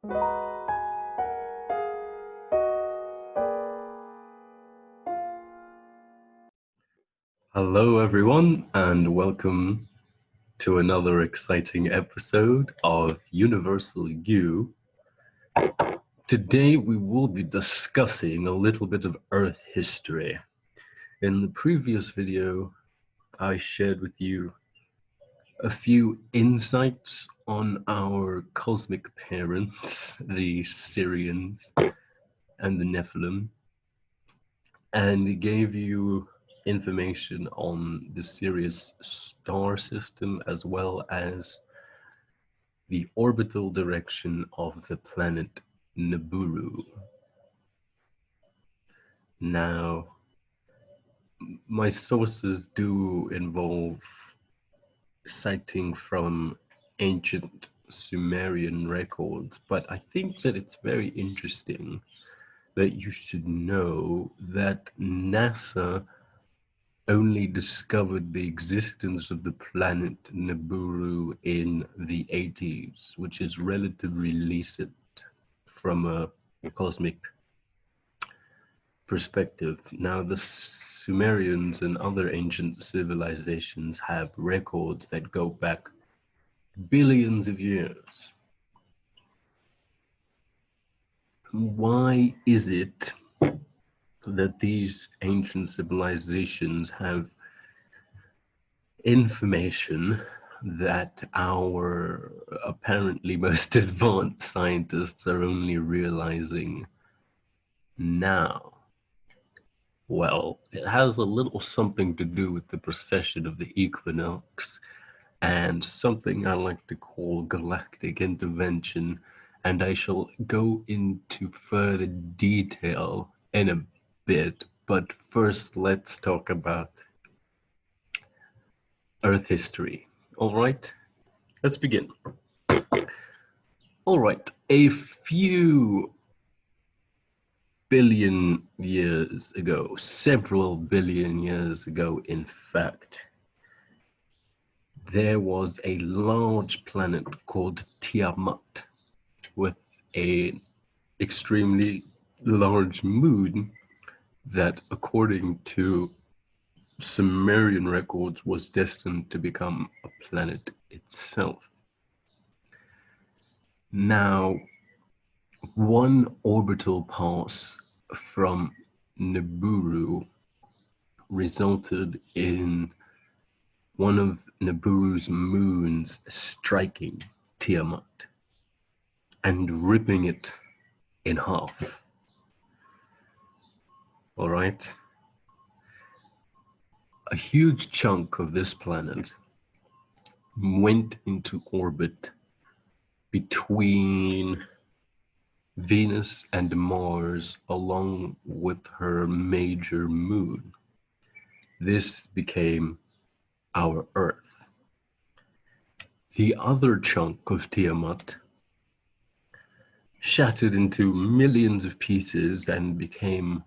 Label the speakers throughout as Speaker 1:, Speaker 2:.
Speaker 1: Hello, everyone, and welcome to another exciting episode of Universal You. Today, we will be discussing a little bit of Earth history. In the previous video, I shared with you a few insights on our cosmic parents, the Syrians and the Nephilim, and gave you information on the Sirius star system as well as the orbital direction of the planet Nibiru. Now, my sources do involve citing from ancient Sumerian records, but I think that it's very interesting that you should know that NASA only discovered the existence of the planet Nibiru in the 80s, which is relatively recent from a cosmic perspective. Now, the Sumerians and other ancient civilizations have records that go back billions of years. Why is it that these ancient civilizations have information that our apparently most advanced scientists are only realizing now? Well, it has a little something to do with the precession of the equinox and something I like to call galactic intervention, and I shall go into further detail in a bit, but first let's talk about Earth history. All right, let's begin. All right, a few billion years ago, several billion years ago, in fact, there was a large planet called Tiamat with an extremely large moon that, according to Sumerian records, was destined to become a planet itself. Now, one orbital pass from Nibiru resulted in one of Nibiru's moons striking Tiamat and ripping it in half. All right? A huge chunk of this planet went into orbit between Venus and Mars along with her major moon. This became our Earth. The other chunk of Tiamat shattered into millions of pieces and became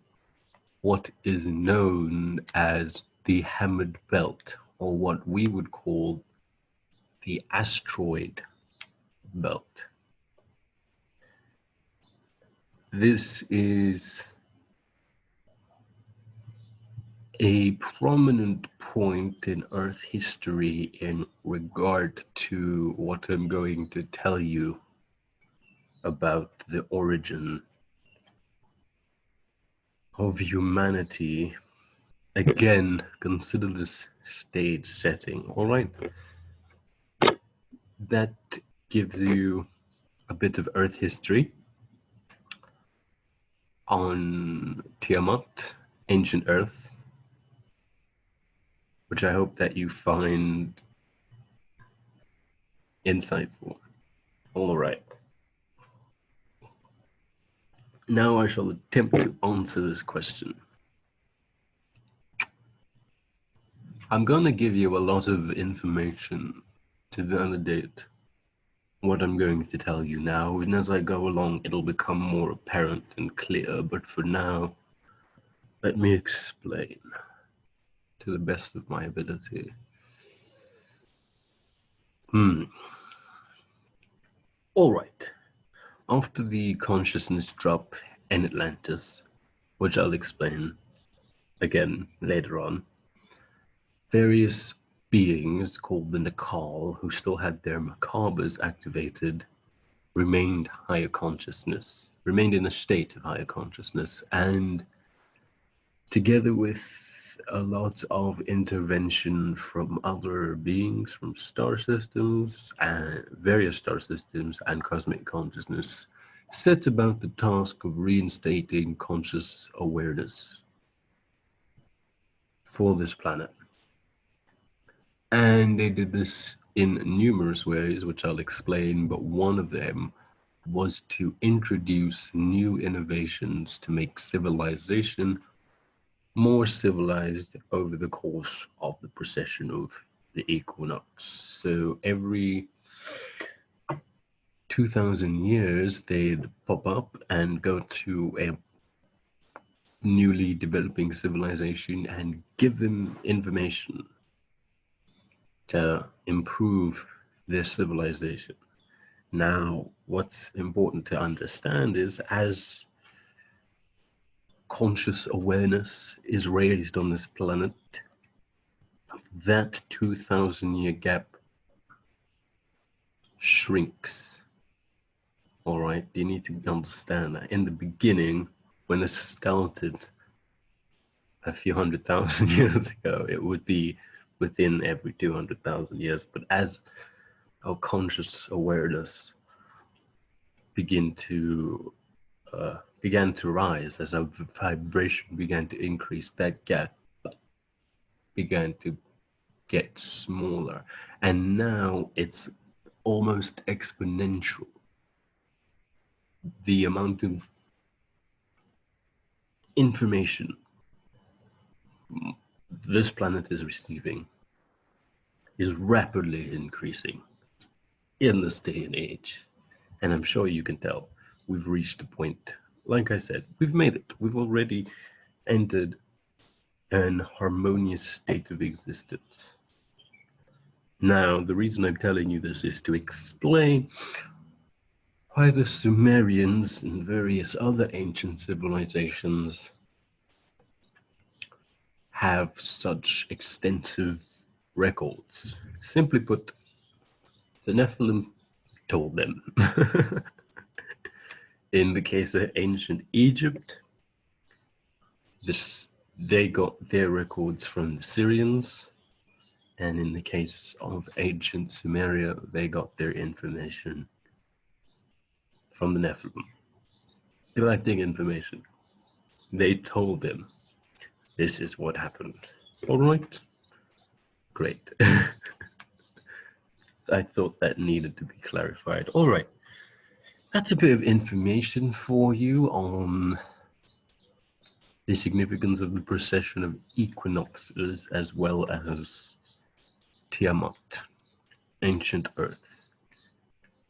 Speaker 1: what is known as the Hammered Belt, or what we would call the asteroid belt. This is a prominent point in Earth history in regard to what I'm going to tell you about the origin of humanity. Again, consider this stage setting, all right? That gives you a bit of Earth history on Tiamat, ancient Earth, which I hope that you find insightful. All right. Now I shall attempt to answer this question. I'm going to give you a lot of information to validate what I'm going to tell you now, and as I go along, it'll become more apparent and clear, but for now, let me explain to the best of my ability. All right. After the consciousness drop in Atlantis, which I'll explain again later on, various beings called the Nakal, who still had their macabres activated, remained in a state of higher consciousness, and together with a lot of intervention from other beings from star systems and various star systems and cosmic consciousness, set about the task of reinstating conscious awareness for this planet. And they did this in numerous ways, which I'll explain, but one of them was to introduce new innovations to make civilization more civilized over the course of the precession of the equinox. So every 2,000 years, they'd pop up and go to a newly developing civilization and give them information to improve their civilization. Now, what's important to understand is as conscious awareness is raised on this planet, that 2,000-year gap shrinks. All right, you need to understand that. In the beginning, when this started a few 100,000 years ago, it would be within every 200,000 years. But as our conscious awareness began to rise, as our vibration began to increase, that gap began to get smaller, and now it's almost exponential. The amount of information this planet is receiving is rapidly increasing in this day and age. And I'm sure you can tell we've reached a point, like I said, we've made it. We've already entered an harmonious state of existence. Now, the reason I'm telling you this is to explain why the Sumerians and various other ancient civilizations have such extensive records. Simply put, the Nephilim told them. In the case of ancient Egypt, they got their records from the Syrians, and in the case of ancient Sumeria, they got their information from the Nephilim. Collecting information. They told them, this is what happened. All right? Great. I thought that needed to be clarified. All right. That's a bit of information for you on the significance of the precession of equinoxes as well as Tiamat, ancient Earth.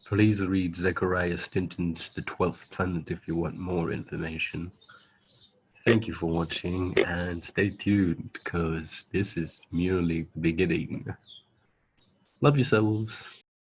Speaker 1: Please read Zechariah Stinton's The 12th Planet if you want more information. Thank you for watching and stay tuned because this is merely the beginning. Love yourselves.